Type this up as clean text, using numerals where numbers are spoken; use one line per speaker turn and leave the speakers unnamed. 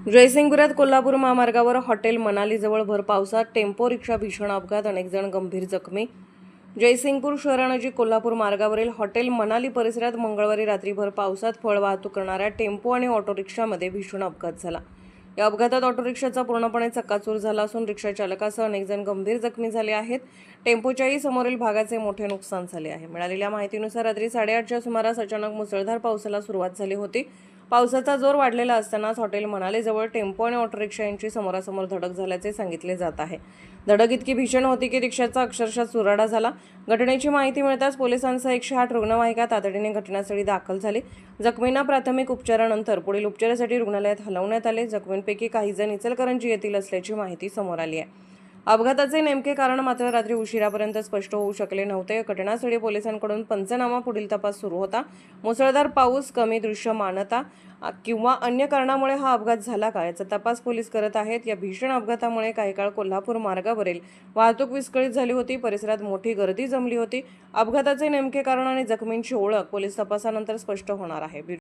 जयसिंगपुरात कोल्हापूर महामार्गावर हॉटेल मनालीजवळ भर पावसात टेम्पो रिक्षा भीषण अपघात, अनेक जण गंभीर जखमी। जयसिंगपूर शहरानजीक कोल्हापूर मार्गावरील हॉटेल मनाली परिसरात मंगळवारी रात्री भर पावसात फळ वाहतूक करणाऱ्या टेम्पो आणि ऑटो रिक्षामध्ये भीषण अपघात झाला। या अपघातात ऑटो रिक्षाचा पूर्णपणे चक्काचूर झाला असून रिक्षा चालकासह अनेक जण गंभीर जखमी झाले आहेत। टेम्पोच्याही समोरील भागाचे मोठे नुकसान झाले आहे। मिळालेल्या माहितीनुसार रात्री 8:30च्या सुमारास अचानक मुसळधार पावसाला सुरुवात झाली होती। पावसाचा जोर वाढलेला असतानाच हॉटेल मनालीजवळ टेम्पो आणि ऑटो रिक्षा यांची समोरासमोर धडक झाल्याचे सांगितले जात आहे। धडक इतकी भीषण होती की रिक्षाचा अक्षरशः चुराडा झाला। घटनेची माहिती मिळताच पोलिसांसह 108 रुग्णवाहिका तातडीने घटनास्थळी दाखल झाली। जखमींना प्राथमिक उपचारानंतर पुढील उपचारासाठी रुग्णालयात हलवण्यात आले। जखमींपैकी काही जण इचलकरंजी येथील असल्याची माहिती समोर आली आहे। अपघाताचे नेमके कारण मात्र रात्री उशिरापर्यंत स्पष्ट होऊ शकले नव्हते। घटनास्थळी पोलिसांकडून पंचनामा पुढील तपास सुरू होता। मुसळधार पाऊस, कमी दृश्यमानता किंवा अन्य कारणामुळे हा अपघात झाला का याचा तपास पोलीस करत आहेत। या भीषण अपघातामुळे काही काळ कोल्हापूर मार्गावरील वाहतूक विस्कळीत झाली होती। परिसरात मोठी गर्दी जमली होती। अपघाताचे नेमके कारण आणि जखमींची ओळख पोलीस तपासानंतर स्पष्ट होणार आहे।